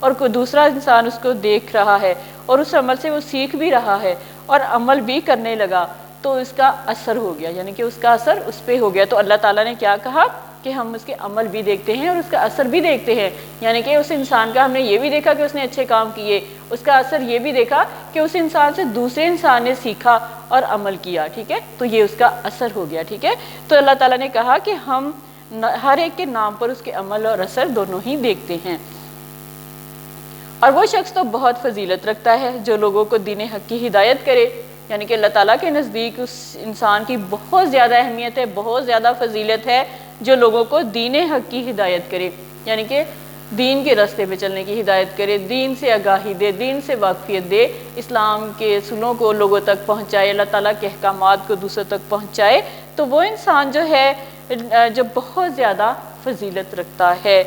اور کوئی دوسرا انسان اس کو دیکھ رہا ہے اور اس عمل سے وہ سیکھ بھی رہا ہے اور عمل بھی کرنے لگا تو اس کا اثر ہو گیا، یعنی کہ اس کا اثر اس پہ ہو گیا۔ تو اللہ تعالیٰ نے کیا کہا کہ ہم اس کے عمل بھی دیکھتے ہیں اور اس کا اثر بھی دیکھتے ہیں، یعنی کہ اس انسان کا ہم نے یہ بھی دیکھا کہ اس نے اچھے کام کیے، اس کا اثر یہ بھی دیکھا کہ اس انسان سے دوسرے انسان نے سیکھا اور عمل کیا، ٹھیک ہے، تو یہ اس کا اثر ہو گیا، ٹھیک ہے۔ تو اللہ تعالیٰ نے کہا کہ ہم ہر ایک کے نام پر اس کے عمل اور اثر دونوں ہی دیکھتے ہیں۔ اور وہ شخص تو بہت فضیلت رکھتا ہے جو لوگوں کو دین حق کی ہدایت کرے، یعنی کہ اللہ تعالیٰ کے نزدیک اس انسان کی بہت زیادہ اہمیت ہے، بہت زیادہ فضیلت ہے جو لوگوں کو دین حق کی ہدایت کرے، یعنی کہ دین کے راستے پہ چلنے کی ہدایت کرے، دین سے آگاہی دے، دین سے واقفیت دے، اسلام کے اصولوں کو لوگوں تک پہنچائے، اللہ تعالیٰ کے احکامات کو دوسروں تک پہنچائے، تو وہ انسان جو ہے جو بہت زیادہ فضیلت رکھتا ہے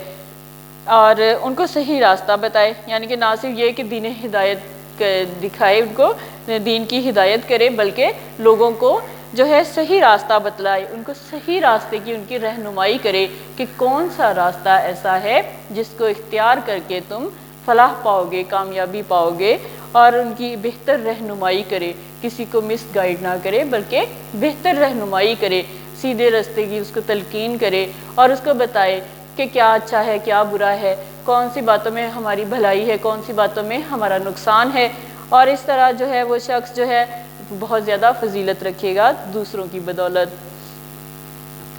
اور ان کو صحیح راستہ بتائے، یعنی کہ نہ صرف یہ کہ دین ہدایت دکھائے، ان کو دین کی ہدایت کرے، بلکہ لوگوں کو جو ہے صحیح راستہ بتلائے، ان کو صحیح راستے کی ان کی رہنمائی کرے کہ کون سا راستہ ایسا ہے جس کو اختیار کر کے تم فلاح پاؤ گے، کامیابی پاؤ گے، اور ان کی بہتر رہنمائی کرے، کسی کو مس گائیڈ نہ کرے بلکہ بہتر رہنمائی کرے، سیدھے راستے کی اس کو تلقین کرے اور اس کو بتائے کہ کیا اچھا ہے کیا برا ہے، کون سی باتوں میں ہماری بھلائی ہے، کون سی باتوں میں ہمارا نقصان ہے، اور اس طرح جو ہے وہ شخص جو ہے بہت زیادہ فضیلت رکھے گا دوسروں کی بدولت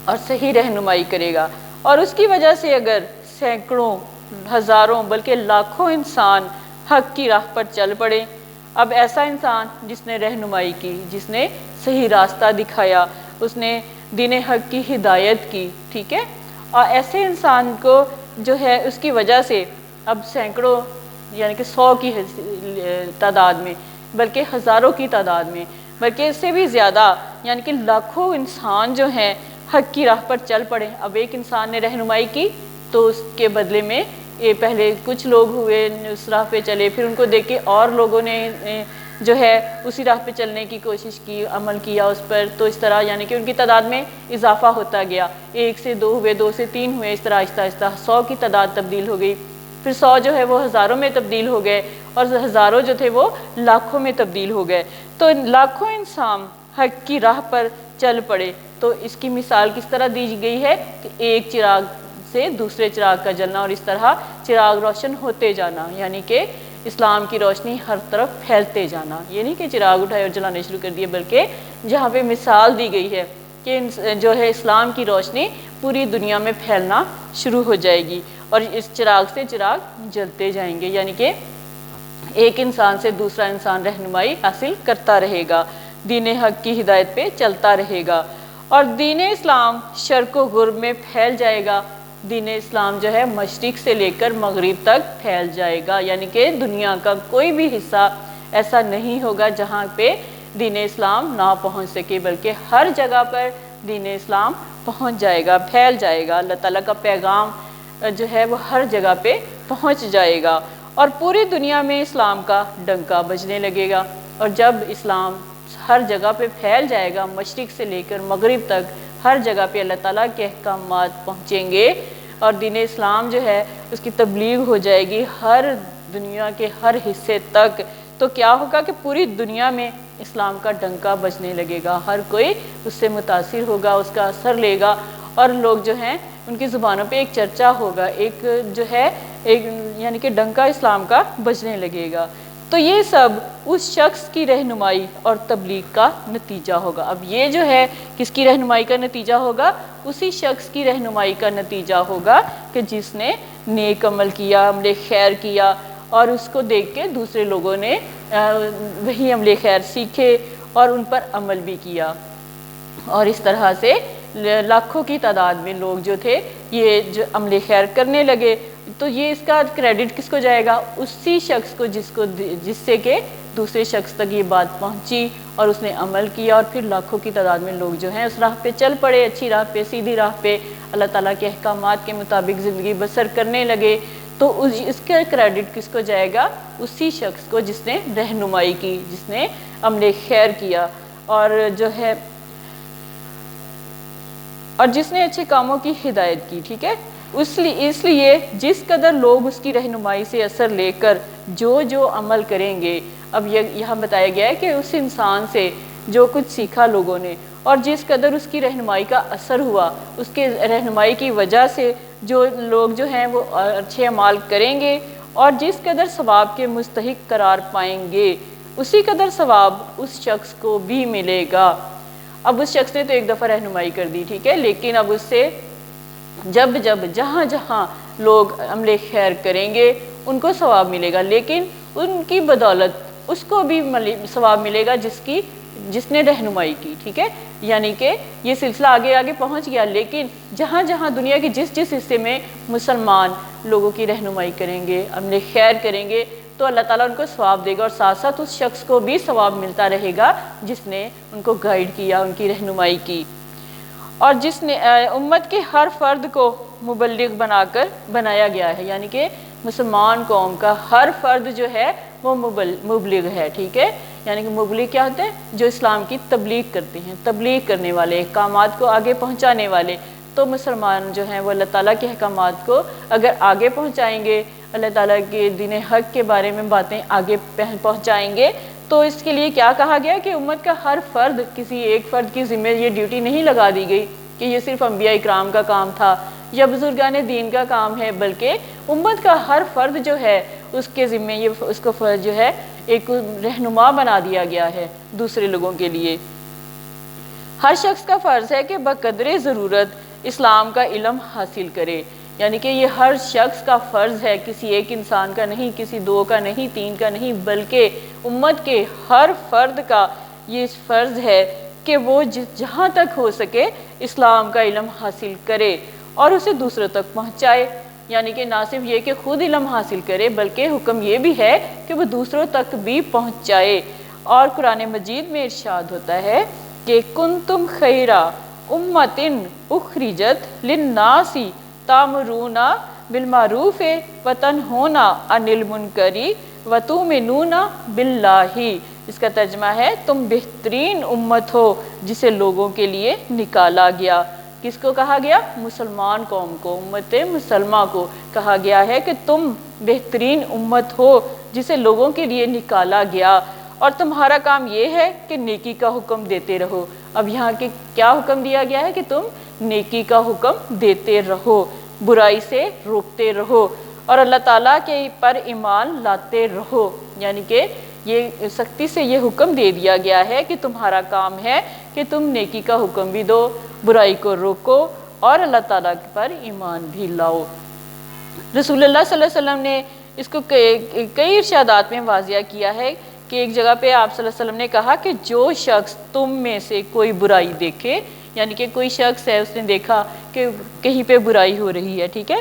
اور صحیح رہنمائی کرے گا۔ اور اس کی وجہ سے اگر سینکڑوں، ہزاروں بلکہ لاکھوں انسان حق کی راہ پر چل پڑے، اب ایسا انسان جس نے رہنمائی کی، جس نے صحیح راستہ دکھایا، اس نے دین حق کی ہدایت کی، ٹھیک ہے، اور ایسے انسان کو جو ہے اس کی وجہ سے اب سینکڑوں یعنی کہ 100 کی تعداد میں، بلکہ ہزاروں کی تعداد میں، بلکہ اس سے بھی زیادہ یعنی کہ لاکھوں انسان جو ہیں حق کی راہ پر چل پڑے۔ اب ایک انسان نے رہنمائی کی تو اس کے بدلے میں یہ پہلے کچھ لوگ ہوئے اس راہ پہ چلے، پھر ان کو دیکھ کے اور لوگوں نے جو ہے اسی راہ پہ چلنے کی کوشش کی، عمل کیا اس پر، تو اس طرح یعنی کہ ان کی تعداد میں اضافہ ہوتا گیا، 1 سے 2 ہوئے، 2 سے 3 ہوئے، اس طرح آہستہ آہستہ 100 کی تعداد تبدیل ہو گئی، پھر 100 جو ہے وہ ہزاروں میں تبدیل ہو گئے اور ہزاروں جو تھے وہ لاکھوں میں تبدیل ہو گئے۔ تو لاکھوں انسان حق کی راہ پر چل پڑے، تو اس کی مثال کس طرح دی گئی ہے کہ ایک چراغ سے دوسرے چراغ کا جلنا اور اس طرح چراغ روشن ہوتے جانا، یعنی کہ اسلام کی روشنی ہر طرف پھیلتے جانا، یہ نہیں کہ چراغ اٹھائے اور جلانے شروع کر دیے، بلکہ جہاں پہ مثال دی گئی ہے کہ جو ہے اسلام کی روشنی پوری دنیا میں پھیلنا شروع ہو جائے گی اور اس چراغ سے چراغ جلتے جائیں گے، یعنی کہ ایک انسان سے دوسرا انسان رہنمائی حاصل کرتا رہے گا، دین حق کی ہدایت پہ چلتا رہے گا، اور دین اسلام شرق و غرب میں پھیل جائے گا۔ دین اسلام جو ہے مشرق سے لے کر مغرب تک پھیل جائے گا، یعنی کہ دنیا کا کوئی بھی حصہ ایسا نہیں ہوگا جہاں پہ دین اسلام نہ پہنچ سکے، بلکہ ہر جگہ پر دین اسلام پہنچ جائے گا، پھیل جائے گا، اللہ تعالیٰ کا پیغام جو ہے وہ ہر جگہ پہ پہنچ جائے گا اور پوری دنیا میں اسلام کا ڈنکا بجنے لگے گا۔ اور جب اسلام ہر جگہ پہ پھیل جائے گا، مشرق سے لے کر مغرب تک ہر جگہ پہ اللہ تعالیٰ کے احکامات پہنچیں گے اور دین اسلام جو ہے اس کی تبلیغ ہو جائے گی ہر دنیا کے ہر حصے تک، تو کیا ہوگا کہ پوری دنیا میں اسلام کا ڈنکا بجنے لگے گا، ہر کوئی اس سے متاثر ہوگا، اس کا اثر لے گا، اور لوگ جو ہیں ان کی زبانوں پہ ایک چرچا ہوگا، ایک جو ہے ایک یعنی کہ ڈنکا اسلام کا بجنے لگے گا۔ تو یہ سب اس شخص کی رہنمائی اور تبلیغ کا نتیجہ ہوگا۔ اب یہ جو ہے کس کی رہنمائی کا نتیجہ ہوگا؟ اسی شخص کی رہنمائی کا نتیجہ ہوگا کہ جس نے نیک عمل کیا، عمل خیر کیا، اور اس کو دیکھ کے دوسرے لوگوں نے وہی عمل خیر سیکھے اور ان پر عمل بھی کیا، اور اس طرح سے لاکھوں کی تعداد میں لوگ جو تھے یہ جو عمل خیر کرنے لگے۔ تو یہ اس کا کریڈٹ کس کو جائے گا؟ اسی شخص کو جس سے کہ دوسرے شخص تک یہ بات پہنچی اور اس نے عمل کیا، اور پھر لاکھوں کی تعداد میں لوگ جو ہیں اس راہ پہ چل پڑے، اچھی راہ پہ، سیدھی راہ پہ، اللہ تعالیٰ کے احکامات کے مطابق زندگی بسر کرنے لگے۔ تو اس کا کریڈٹ کس کو جائے گا؟ اسی شخص کو جس نے رہنمائی کی، جس نے عمل خیر کیا، اور جو ہے اور جس نے اچھے کاموں کی ہدایت کی، ٹھیک ہے۔ اس لیے جس قدر لوگ اس کی رہنمائی سے اثر لے کر جو عمل کریں گے، اب یہاں بتایا گیا ہے کہ اس انسان سے جو کچھ سیکھا لوگوں نے اور جس قدر اس کی رہنمائی کا اثر ہوا، اس کے رہنمائی کی وجہ سے جو لوگ جو ہیں وہ اچھے اعمال کریں گے اور جس قدر ثواب کے مستحق قرار پائیں گے، اسی قدر ثواب اس شخص کو بھی ملے گا۔ اب اس شخص نے تو ایک دفعہ رہنمائی کر دی، ٹھیک ہے، لیکن اب اس سے جب جہاں لوگ عمل خیر کریں گے ان کو ثواب ملے گا، لیکن ان کی بدولت اس کو بھی ثواب ملے گا جس نے رہنمائی کی، ٹھیک ہے، یعنی کہ یہ سلسلہ آگے پہنچ گیا، لیکن جہاں دنیا کے جس حصے میں مسلمان لوگوں کی رہنمائی کریں گے، عمل خیر کریں گے، تو اللہ تعالیٰ ان کو ثواب دے گا اور ساتھ ساتھ اس شخص کو بھی ثواب ملتا رہے گا جس نے ان کو گائیڈ کیا، ان کی رہنمائی کی، اور جس نے امت کے ہر فرد کو مبلغ بنا کر بنایا گیا ہے، یعنی کہ مسلمان قوم کا ہر فرد جو ہے وہ مبلغ ہے، ٹھیک ہے، یعنی کہ مبلغ کیا ہوتے ہیں؟ جو اسلام کی تبلیغ کرتے ہیں، تبلیغ کرنے والے، احکامات کو آگے پہنچانے والے۔ تو مسلمان جو ہیں وہ اللہ تعالیٰ کے احکامات کو اگر آگے پہنچائیں گے، اللہ تعالیٰ کے دین حق کے بارے میں باتیں آگے پہنچائیں گے، تو اس کے لیے کیا کہا گیا کہ امت کا ہر فرد، کسی ایک فرد کی ذمہ یہ ڈیوٹی نہیں لگا دی گئی کہ یہ صرف انبیاء اکرام کا کام تھا یا بزرگان دین کا کام ہے، بلکہ امت کا ہر فرد جو ہے اس کے ذمہ اس کو فرض جو ہے ایک رہنما بنا دیا گیا ہے دوسرے لوگوں کے لیے۔ ہر شخص کا فرض ہے کہ بقدر ضرورت اسلام کا علم حاصل کرے، یعنی کہ یہ ہر شخص کا فرض ہے، کسی ایک انسان کا نہیں، کسی دو کا نہیں، تین کا نہیں، بلکہ امت کے ہر فرد کا یہ فرض ہے کہ وہ جہاں تک ہو سکے اسلام کا علم حاصل کرے اور اسے دوسروں تک پہنچائے، یعنی کہ نہ صرف یہ کہ خود علم حاصل کرے بلکہ حکم یہ بھی ہے کہ وہ دوسروں تک بھی پہنچائے۔ اور قرآن مجید میں ارشاد ہوتا ہے کہ کنتم خیرا امۃ اخرجت للناس تامرون بالمعروف وتنہون عن المنکر وتؤمنون باللہ۔ اس کا ترجمہ ہے تم بہترین امت ہو جسے لوگوں کے لیے نکالا گیا۔ کس کو کہا گیا؟ مسلمان قوم کو، امت مسلمہ کو کہا گیا ہے کہ تم بہترین امت ہو جسے لوگوں کے لیے نکالا گیا، اور تمہارا کام یہ ہے کہ نیکی کا حکم دیتے رہو۔ اب یہاں کے کیا حکم دیا گیا ہے کہ تم نیکی کا حکم دیتے رہو، برائی سے روکتے رہو اور اللہ تعالیٰ کے پر ایمان لاتے رہو، یعنی کہ یہ سختی سے یہ حکم دے دیا گیا ہے کہ تمہارا کام ہے کہ تم نیکی کا حکم بھی دو، برائی کو روکو اور اللہ تعالیٰ پر ایمان بھی لاؤ۔ رسول اللہ صلی اللہ علیہ وسلم نے اس کو کئی ارشادات میں واضح کیا ہے کہ ایک جگہ پہ آپ صلی اللہ علیہ وسلم نے کہا کہ جو شخص تم میں سے کوئی برائی دیکھے، یعنی کہ کوئی شخص ہے اس نے دیکھا کہ کہیں پہ برائی ہو رہی ہے، ٹھیک ہے،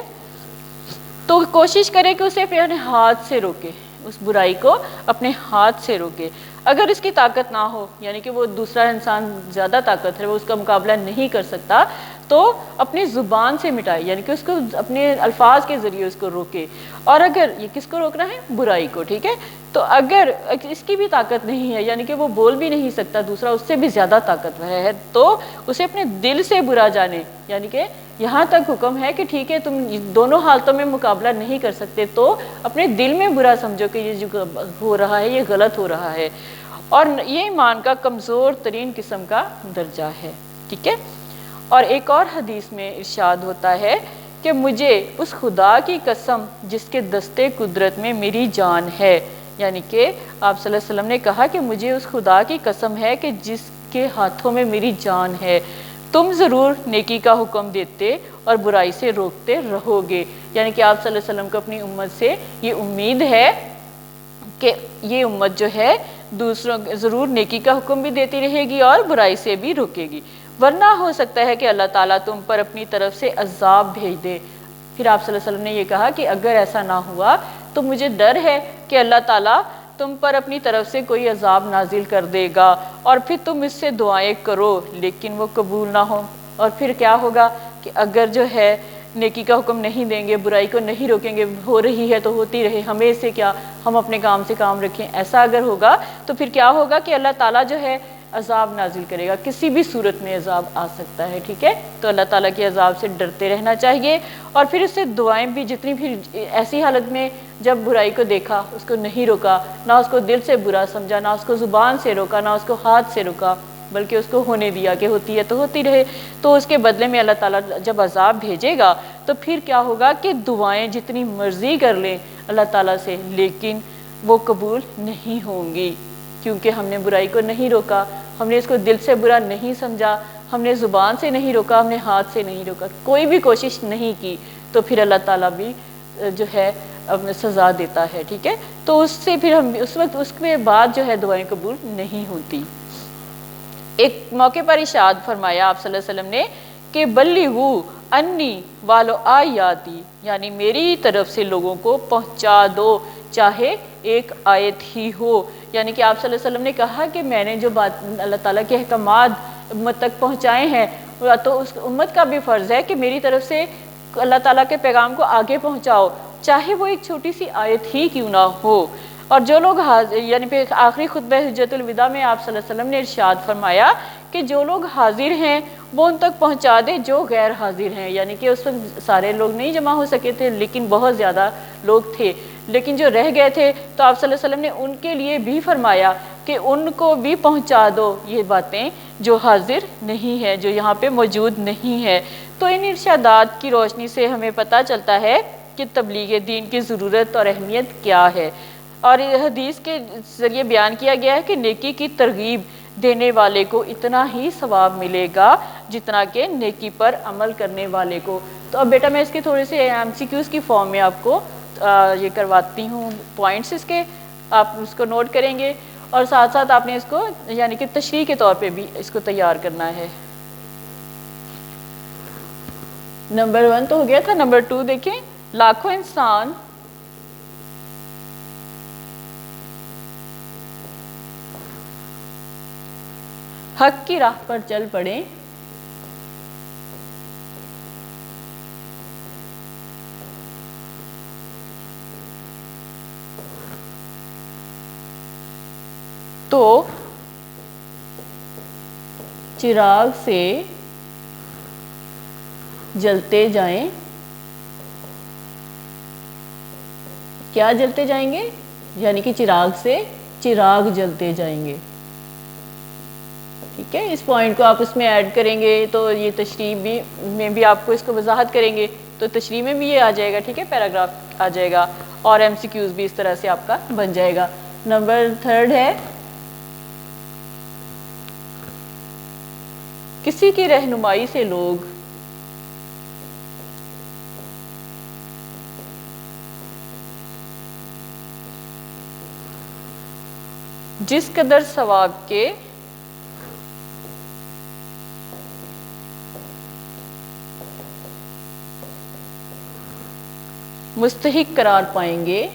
تو کوشش کرے کہ اسے اپنے ہاتھ سے روکے، اس برائی کو اپنے ہاتھ سے روکے۔ اگر اس کی طاقت نہ ہو، یعنی کہ وہ دوسرا انسان زیادہ طاقت ہے، وہ اس کا مقابلہ نہیں کر سکتا، تو اپنی زبان سے مٹائے، یعنی کہ اس کو اپنے الفاظ کے ذریعے اس کو روکے۔ اور اگر یہ کس کو روکنا ہے؟ برائی کو، ٹھیک ہے، تو اگر اس کی بھی طاقت نہیں ہے، یعنی کہ وہ بول بھی نہیں سکتا، دوسرا اس سے بھی زیادہ طاقتور ہے، تو اسے اپنے دل سے برا جانے، یعنی کہ یہاں تک حکم ہے کہ ٹھیک ہے تم دونوں حالتوں میں مقابلہ نہیں کر سکتے تو اپنے دل میں برا سمجھو کہ یہ جو ہو رہا ہے یہ غلط ہو رہا ہے، اور یہ ایمان کا کمزور ترین قسم کا درجہ ہے، ٹھیک ہے۔ اور ایک اور حدیث میں ارشاد ہوتا ہے کہ مجھے اس خدا کی قسم جس کے دستے قدرت میں میری جان ہے، یعنی کہ آپ صلی اللہ علیہ وسلم نے کہا کہ مجھے اس خدا کی قسم ہے کہ جس کے ہاتھوں میں میری جان ہے، تم ضرور نیکی کا حکم دیتے اور برائی سے روکتے رہو گے، یعنی کہ آپ صلی اللہ علیہ وسلم کو اپنی امت سے یہ امید ہے کہ یہ امت جو ہے دوسروں ضرور نیکی کا حکم بھی دیتی رہے گی اور برائی سے بھی روکے گی، ورنہ ہو سکتا ہے کہ اللہ تعالیٰ تم پر اپنی طرف سے عذاب بھیج دے۔ پھر آپ صلی اللہ علیہ وسلم نے یہ کہا کہ اگر ایسا نہ ہوا تو مجھے ڈر ہے کہ اللہ تعالیٰ تم پر اپنی طرف سے کوئی عذاب نازل کر دے گا اور پھر تم اس سے دعائیں کرو لیکن وہ قبول نہ ہو، اور پھر کیا ہوگا کہ اگر جو ہے نیکی کا حکم نہیں دیں گے، برائی کو نہیں روکیں گے، ہو رہی ہے تو ہوتی رہے، ہمیں اس سے کیا، ہم اپنے کام سے کام رکھیں، ایسا اگر ہوگا تو پھر کیا ہوگا کہ اللہ تعالیٰ جو ہے عذاب نازل کرے گا، کسی بھی صورت میں عذاب آ سکتا ہے، ٹھیک ہے؟ تو اللہ تعالیٰ کے عذاب سے ڈرتے رہنا چاہیے، اور پھر اس سے دعائیں بھی جتنی بھی ایسی حالت میں جب برائی کو دیکھا اس کو نہیں روکا، نہ اس کو دل سے برا سمجھا، نہ اس کو زبان سے روکا، نہ اس کو ہاتھ سے روکا، بلکہ اس کو ہونے دیا کہ ہوتی ہے تو ہوتی رہے، تو اس کے بدلے میں اللہ تعالیٰ جب عذاب بھیجے گا تو پھر کیا ہوگا کہ دعائیں جتنی مرضی کر لیں اللہ تعالیٰ سے، لیکن وہ قبول نہیں ہوں گی، کیونکہ ہم نے برائی کو نہیں روکا، ہم نے اس کو دل سے برا نہیں سمجھا، ہم نے زبان سے نہیں روکا، ہم نے ہاتھ سے نہیں روکا، کوئی بھی کوشش نہیں کی، تو پھر اللہ تعالیٰ بھی جو ہے سزا دیتا ہے، ٹھیک ہے؟ تو اس سے پھر ہم اس وقت اس کے بعد جو ہے دعائیں قبول نہیں ہوتی۔ ایک موقع پر ارشاد فرمایا آپ صلی اللہ علیہ وسلم نے کہ بلغو انی والو آیاتی، یعنی میری طرف سے لوگوں کو پہنچا دو چاہے ایک آیت ہی ہو، یعنی کہ آپ صلی اللہ علیہ وسلم نے کہا کہ میں نے جو بات اللہ تعالیٰ کے احکامات امت تک پہنچائے ہیں، تو اس امت کا بھی فرض ہے کہ میری طرف سے اللہ تعالیٰ کے پیغام کو آگے پہنچاؤ، چاہے وہ ایک چھوٹی سی آیت ہی کیوں نہ ہو۔ اور جو لوگ یعنی پھر آخری خطبہ حجۃ الوداع میں آپ صلی اللہ علیہ وسلم نے ارشاد فرمایا کہ جو لوگ حاضر ہیں وہ ان تک پہنچا دے جو غیر حاضر ہیں، یعنی کہ اس وقت سارے لوگ نہیں جمع ہو سکے تھے لیکن بہت زیادہ لوگ تھے، لیکن جو رہ گئے تھے تو آپ صلی اللہ علیہ وسلم نے ان کے لیے بھی فرمایا کہ ان کو بھی پہنچا دو یہ باتیں جو حاضر نہیں ہے، جو یہاں پہ موجود نہیں ہے۔ تو ان ارشادات کی روشنی سے ہمیں پتہ چلتا ہے کہ تبلیغ دین کی ضرورت اور اہمیت کیا ہے، اور حدیث کے ذریعے بیان کیا گیا ہے کہ نیکی کی ترغیب دینے والے کو اتنا ہی ثواب ملے گا جتنا کہ نیکی پر عمل کرنے والے کو۔ تو اب بیٹا میں اس کے تھوڑے سے MCQs کی فارم میں آپ کو یہ کرواتی ہوں، پوائنٹس اس کے آپ اس کو نوٹ کریں گے، اور ساتھ ساتھ آپ نے اس کو یعنی کہ تشریح کے طور پہ بھی اس کو تیار کرنا ہے۔ نمبر 1 تو ہو گیا تھا، نمبر 2 دیکھیں، لاکھوں انسان حق کی راہ پر چل پڑیں تو چراغ سے جلتے جائیں، کیا جلتے جائیں گے؟ یعنی کہ چراغ سے چراغ جلتے جائیں گے، ٹھیک ہے؟ اس پوائنٹ کو آپ اس میں ایڈ کریں گے تو یہ تشریح میں بھی آپ کو اس کو وضاحت کریں گے تو تشریح میں بھی یہ آ جائے گا، ٹھیک ہے؟ پیراگراف آ جائے گا، اور MCQs بھی اس طرح سے آپ کا بن جائے گا۔ نمبر 3 ہے کسی کی رہنمائی سے لوگ جس قدر ثواب کے مستحق قرار پائیں گے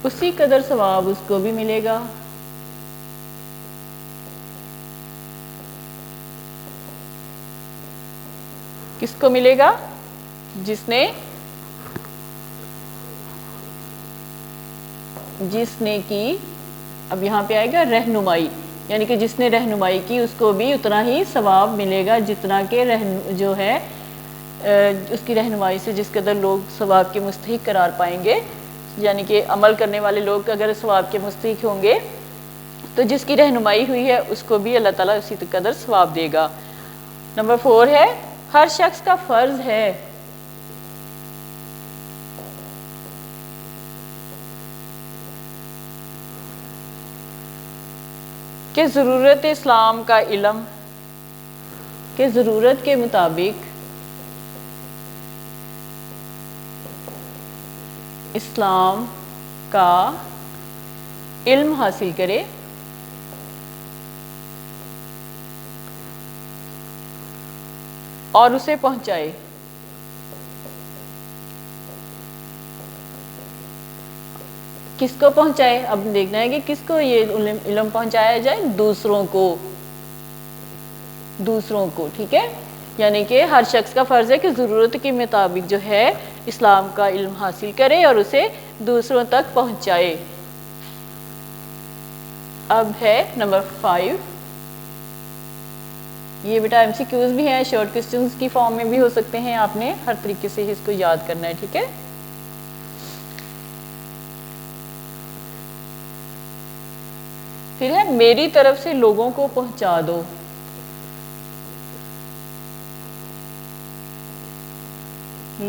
اسی قدر ثواب اس کو بھی ملے گا کس کو ملے گا؟ جس نے کی، اب یہاں پہ آئے گا رہنمائی، یعنی کہ جس نے رہنمائی کی اس کو بھی اتنا ہی ثواب ملے گا جتنا کہ جو ہے اس کی رہنمائی سے جس قدر لوگ ثواب کے مستحق قرار پائیں گے، یعنی کہ عمل کرنے والے لوگ اگر ثواب کے مستحق ہوں گے تو جس کی رہنمائی ہوئی ہے اس کو بھی اللہ تعالیٰ اسی قدر ثواب دے گا۔ نمبر 4 ہے ہر شخص کا فرض ہے کہ ضرورت اسلام کا علم کہ ضرورت کے مطابق اسلام کا علم حاصل کرے اور اسے پہنچائے۔ کس کو پہنچائے؟ اب دیکھنا ہے کہ کس کو یہ علم پہنچایا جائے، دوسروں کو، ٹھیک ہے، یعنی کہ ہر شخص کا فرض ہے کہ ضرورت کے مطابق جو ہے اسلام کا علم حاصل کرے اور اسے دوسروں تک پہنچائے۔ اب ہے نمبر 5، یہ بیٹا ایم سی کیوز بھی ہیں، شارٹ کوسچنز کی فارم میں بھی ہو سکتے ہیں، آپ نے ہر طریقے سے اس کو یاد کرنا ہے، ٹھیک ہے۔ پھر ہے میری طرف سے لوگوں کو پہنچا دو۔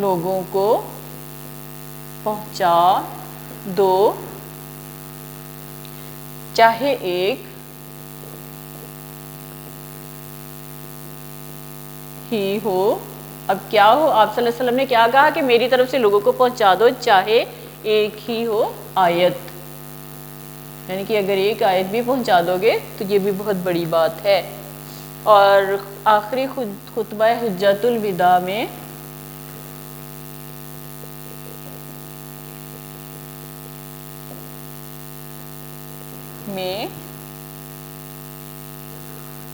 لوگوں کو پہنچا دو، چاہے ایک ہی ہو۔ اب کیا ہو؟ آپ صلی اللہ علیہ وسلم نے کیا کہا کہ میری طرف سے لوگوں کو پہنچا دو چاہے ایک ہی ہو آیت، یعنی کہ اگر ایک آیت بھی پہنچا دو گے تو یہ بھی بہت بڑی بات ہے۔ اور آخری خطبہ حجۃ الوداع میں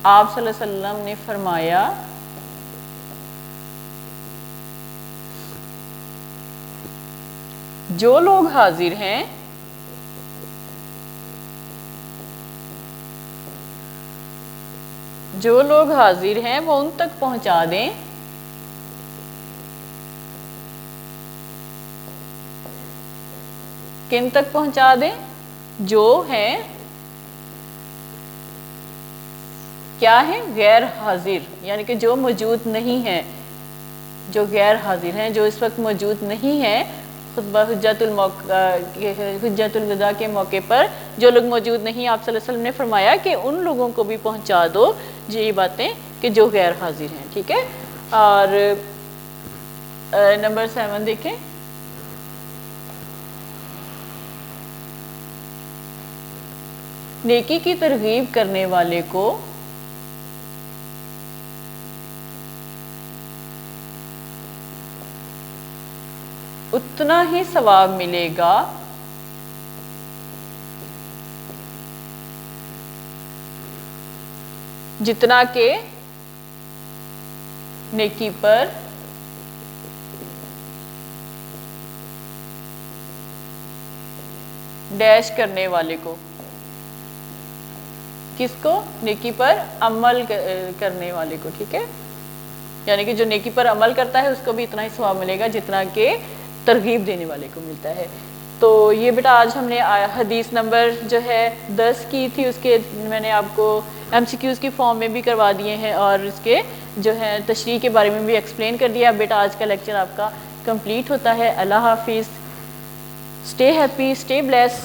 آپ صلی اللہ علیہ وسلم نے فرمایا جو لوگ حاضر ہیں وہ ان تک پہنچا دیں کن تک پہنچا دیں؟ جو ہیں کیا ہیں؟ غیر حاضر، یعنی کہ جو موجود نہیں ہیں، جو غیر حاضر ہیں، جو اس وقت موجود نہیں ہیں، خطبہ حجۃ الوداع کے موقع پر جو لوگ موجود نہیں، آپ صلی اللہ علیہ وسلم نے فرمایا کہ ان لوگوں کو بھی پہنچا دو یہ باتیں کہ جو غیر حاضر ہیں، ٹھیک ہے۔ اور نمبر 7 دیکھیں، نیکی کی ترغیب کرنے والے کو اتنا ہی ثواب ملے گا جتنا کہ نیکی پر ڈیش کرنے والے کو۔ کس کو؟ نیکی پر عمل کرنے والے کو، ٹھیک ہے، یعنی کہ جو نیکی پر عمل کرتا ہے اس کو بھی اتنا ہی ثواب ملے گا جتنا کہ ترغیب دینے والے کو ملتا ہے۔ تو یہ بیٹا آج ہم نے حدیث نمبر جو ہے 10 کی تھی، اس کے میں نے آپ کو ایم سی کیوز کی فارم میں بھی کروا دیے ہیں اور اس کے جو ہے تشریح کے بارے میں بھی ایکسپلین کر دیا۔ بیٹا آج کا لیکچر آپ کا کمپلیٹ ہوتا ہے۔ اللہ حافظ، اسٹے ہیپی، اسٹے بلیس۔